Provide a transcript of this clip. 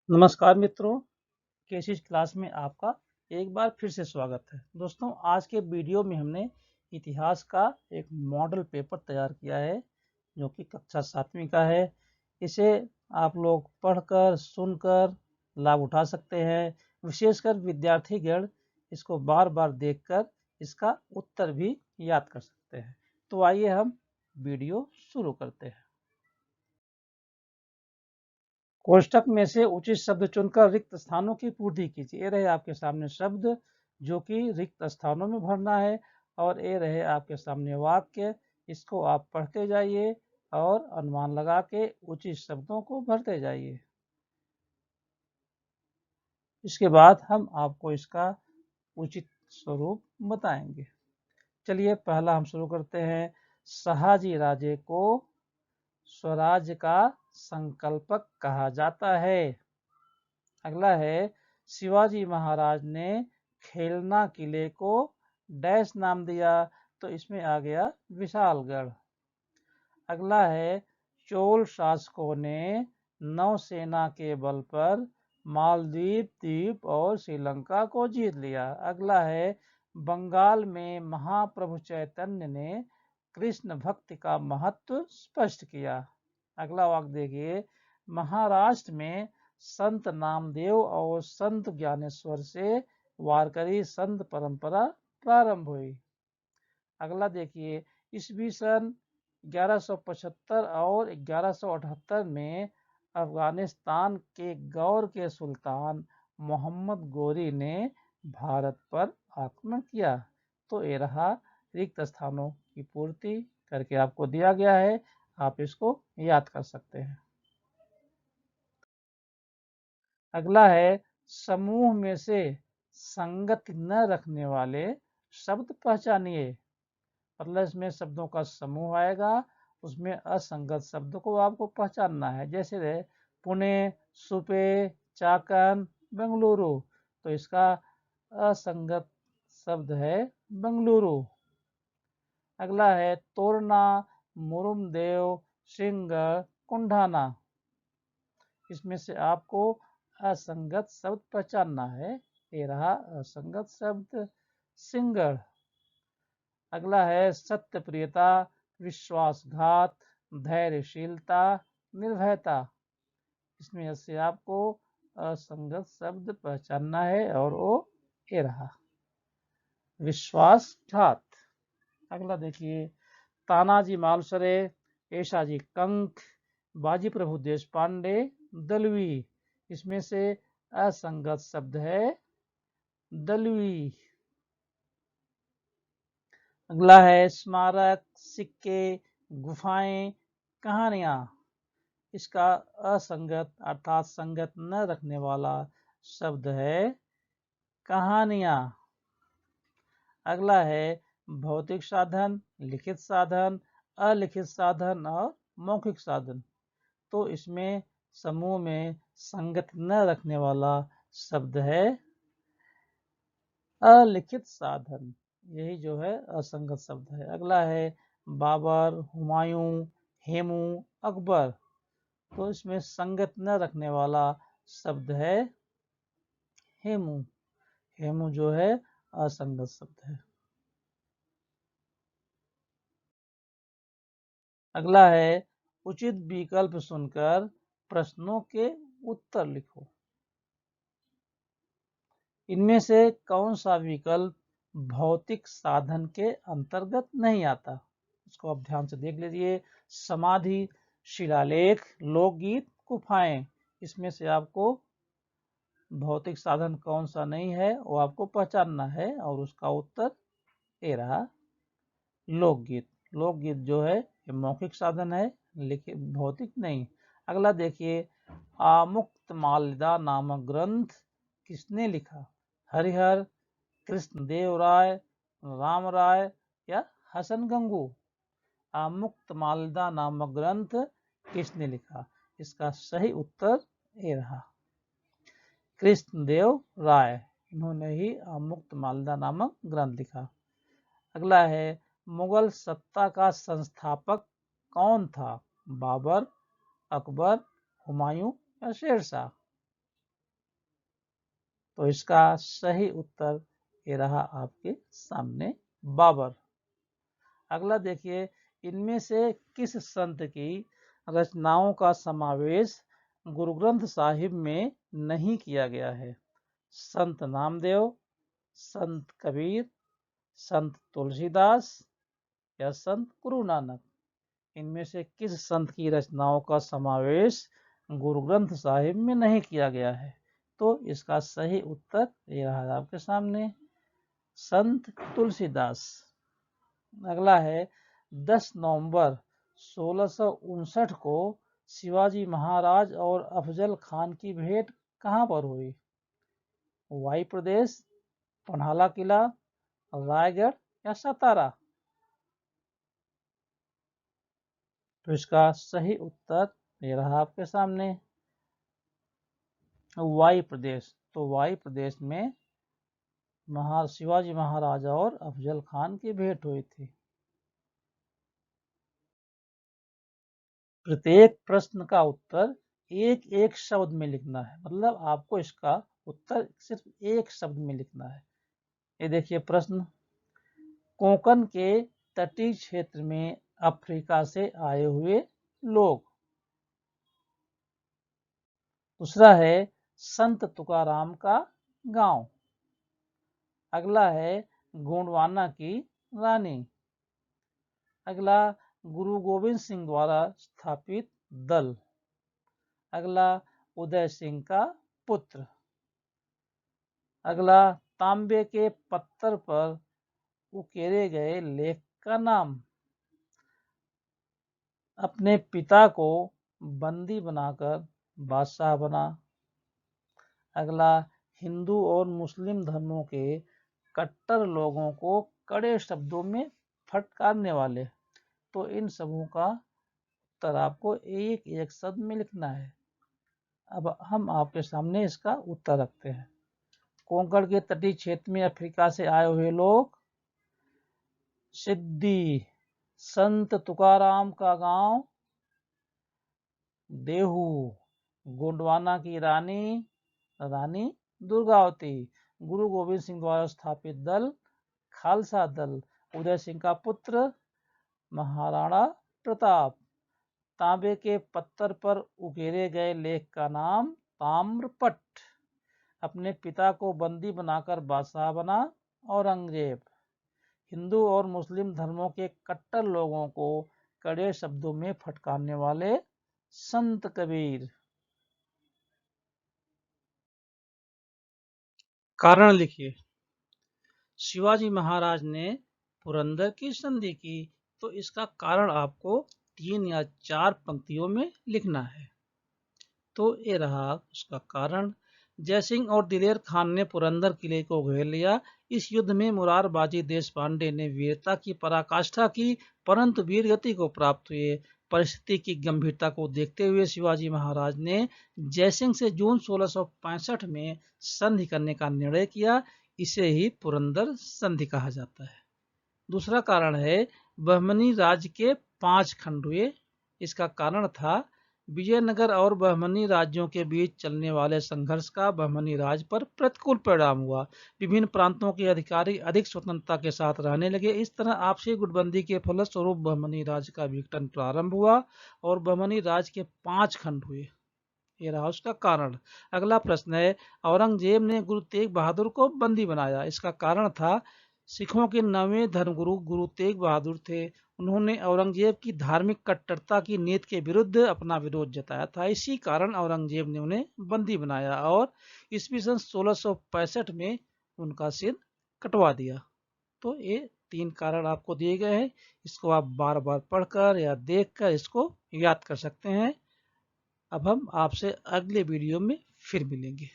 नमस्कार मित्रों, केसीज क्लास में आपका एक बार फिर से स्वागत है। दोस्तों, आज के वीडियो में हमने इतिहास का एक मॉडल पेपर तैयार किया है जो कि कक्षा 7वीं का है। इसे आप लोग पढ़कर सुनकर लाभ उठा सकते हैं। विशेषकर विद्यार्थीगण इसको बार बार देखकर इसका उत्तर भी याद कर सकते हैं। तो आइए हम वीडियो शुरू करते हैं। कोष्ठक में से उचित शब्द चुनकर रिक्त स्थानों की पूर्ति कीजिए। ये रहे आपके सामने शब्द जो कि रिक्त स्थानों में भरना है, और ये रहे आपके सामने वाक्य। इसको आप पढ़ते जाइए और अनुमान लगा के उचित शब्दों को भरते जाइए। इसके बाद हम आपको इसका उचित स्वरूप बताएंगे। चलिए, पहला हम शुरू करते हैं। शहाजी राजे को स्वराज्य का संकल्पक कहा जाता है। अगला है, शिवाजी महाराज ने खेलना किले को डैश नाम दिया, तो इसमें आ गया विशालगढ़। अगला है, चोल शासकों ने नौसेना के बल पर मालदीव द्वीप और श्रीलंका को जीत लिया। अगला है, बंगाल में महाप्रभु चैतन्य ने कृष्ण भक्ति का महत्व स्पष्ट किया। अगला वाक्य देखिए, महाराष्ट्र में संत नामदेव और संत ज्ञानेश्वर से वारकरी संत परंपरा प्रारंभ हुई। अगला देखिए, ईस्वी सन 1175 और 1178 में अफगानिस्तान के गौर के सुल्तान मोहम्मद गोरी ने भारत पर आक्रमण किया। तो ये रहा रिक्त स्थानों की पूर्ति करके आपको दिया गया है, आप इसको याद कर सकते हैं। अगला है, समूह में से संगति न रखने वाले शब्द पहचानिए। मतलब इसमें शब्दों का समूह आएगा, उसमें असंगत शब्द को आपको पहचानना है। जैसे रहे पुणे, सुपे, चाकन, बेंगलुरु, तो इसका असंगत शब्द है बेंगलुरु। अगला है, तोरना, मुरुमदेव, सिंह, कुंढाना, इसमें से आपको असंगत शब्द पहचानना है। ये रहा असंगत शब्द सिंगड़। अगला है, सत्य प्रियता, विश्वासघात, धैर्यशीलता, निर्भयता, इसमें से आपको असंगत शब्द पहचानना है, और वो ये रहा विश्वासघात। अगला देखिए, तानाजी मालुसरे, ऐशाजी कंक, बाजी प्रभु देश पांडे, दलवी, इसमें से असंगत शब्द है दलवी। अगला है, स्मारक, सिक्के, गुफाएं, कहानियां, इसका असंगत अर्थात संगत न रखने वाला शब्द है कहानियां। अगला है, भौतिक साधन, लिखित साधन, अलिखित साधन और मौखिक साधन, तो इसमें समूह में संगत न रखने वाला शब्द है अलिखित साधन, यही जो है असंगत शब्द है। अगला है, बाबर, हुमायूं, हेमू, अकबर, तो इसमें संगत न रखने वाला शब्द है हेमू। हेमू जो है असंगत शब्द है। अगला है, उचित विकल्प सुनकर प्रश्नों के उत्तर लिखो। इनमें से कौन सा विकल्प भौतिक साधन के अंतर्गत नहीं आता, इसको आप ध्यान से देख लीजिए। समाधि, शिलालेख, लोकगीत, गुफाएं, इसमें से आपको भौतिक साधन कौन सा नहीं है वो आपको पहचानना है, और उसका उत्तर ये रहा लोकगीत। लोकगीत जो है ये मौखिक साधन है, लेकिन भौतिक नहीं। अगला देखिए, आमुक्त माल्यदा नामक ग्रंथ किसने लिखा? हरिहर, कृष्णदेव राय, राम राय या हसन गंगू? आमुक्त माल्यदा नामक ग्रंथ किसने लिखा? इसका सही उत्तर ये रहा कृष्णदेव राय, इन्होंने ही आमुक्त माल्यदा नामक ग्रंथ लिखा। अगला है, मुगल सत्ता का संस्थापक कौन था? बाबर, अकबर, हुमायूं या शेरशाह? तो इसका सही उत्तर ये रहा आपके सामने, बाबर। अगला देखिए, इनमें से किस संत की रचनाओं का समावेश गुरु ग्रंथ साहिब में नहीं किया गया है? संत नामदेव, संत कबीर, संत तुलसीदास या संत गुरु नानक? इनमें से किस संत की रचनाओं का समावेश गुरु ग्रंथ साहिब में नहीं किया गया है? तो इसका सही उत्तर ये रहा आपके सामने, संत तुलसीदास। अगला है, 10 नवंबर 1659 को शिवाजी महाराज और अफजल खान की भेंट कहाँ पर हुई? वाई प्रदेश, पन्हाला किला, रायगढ़ या सतारा? तो इसका सही उत्तर ये रहा आपके सामने, वाई प्रदेश। तो वाई प्रदेश में शिवाजी महाराजा और अफजल खान की भेंट हुई थी। प्रत्येक प्रश्न का उत्तर एक एक शब्द में लिखना है, मतलब आपको इसका उत्तर सिर्फ एक शब्द में लिखना है। ये देखिए प्रश्न, कोंकण के तटीय क्षेत्र में अफ्रीका से आए हुए लोग। दूसरा है, संत तुकाराम का गांव। अगला है, गोंडवाना की रानी। अगला, गुरु गोविंद सिंह द्वारा स्थापित दल। अगला, उदय सिंह का पुत्र। अगला, तांबे के पत्थर पर उकेरे गए लेख का नाम। अपने पिता को बंदी बनाकर बादशाह बना। अगला, हिंदू और मुस्लिम धर्मों के कट्टर लोगों को कड़े शब्दों में फटकारने वाले। तो इन सबों का उत्तर आपको एक एक शब्द में लिखना है। अब हम आपके सामने इसका उत्तर रखते हैं। कोंकण के तटीय क्षेत्र में अफ्रीका से आए हुए लोग, सिद्धि, संत तुकाराम का गांव, देहू, गोंडवाना की रानी दुर्गावती, गुरु गोविंद सिंह द्वारा स्थापित दल खालसा दल, उदय सिंह का पुत्र महाराणा प्रताप, तांबे के पत्थर पर उकेरे गए लेख का नाम ताम्रपट, अपने पिता को बंदी बनाकर बादशाह बना औरंगजेब, हिंदू और मुस्लिम धर्मों के कट्टर लोगों को कड़े शब्दों में फटकारने वाले संत कबीर। कारण लिखिए। शिवाजी महाराज ने पुरंदर की संधि की, तो इसका कारण आपको 3 या 4 पंक्तियों में लिखना है। तो ये रहा उसका कारण, जयसिंह और दिलेर खान ने पुरंदर किले को घेर लिया। इस युद्ध में मुरारबाजी देशपांडे ने वीरता की पराकाष्ठा की, परंतु वीरगति को प्राप्त हुए। परिस्थिति की गंभीरता को देखते हुए शिवाजी महाराज ने जयसिंह से जून 1665 में संधि करने का निर्णय किया। इसे ही पुरंदर संधि कहा जाता है। दूसरा कारण है, बहमनी राज्य के 5 खंड हुए। इसका कारण था विजयनगर और बहमनी राज्यों के बीच चलने वाले संघर्ष का बहमनी राज्य पर प्रतिकूल परिणाम हुआ। विभिन्न प्रांतों के अधिकारी अधिक स्वतंत्रता के साथ रहने लगे। इस तरह आपसी गुटबंदी के फलस्वरूप बहमनी राज्य का विघटन प्रारंभ हुआ और बहमनी राज्य के 5 खंड हुए। ये रहा उसका कारण। अगला प्रश्न है, औरंगजेब ने गुरु तेग बहादुर को बंदी बनाया। इसका कारण था, सिखों के 9वें धर्मगुरु गुरु तेग बहादुर थे। उन्होंने औरंगजेब की धार्मिक कट्टरता की नीति के विरुद्ध अपना विरोध जताया था। इसी कारण औरंगजेब ने उन्हें बंदी बनाया और ईस्वी सन 1665 में उनका सिर कटवा दिया। तो ये 3 कारण आपको दिए गए हैं। इसको आप बार बार पढ़कर या देखकर इसको याद कर सकते हैं। अब हम आपसे अगले वीडियो में फिर मिलेंगे।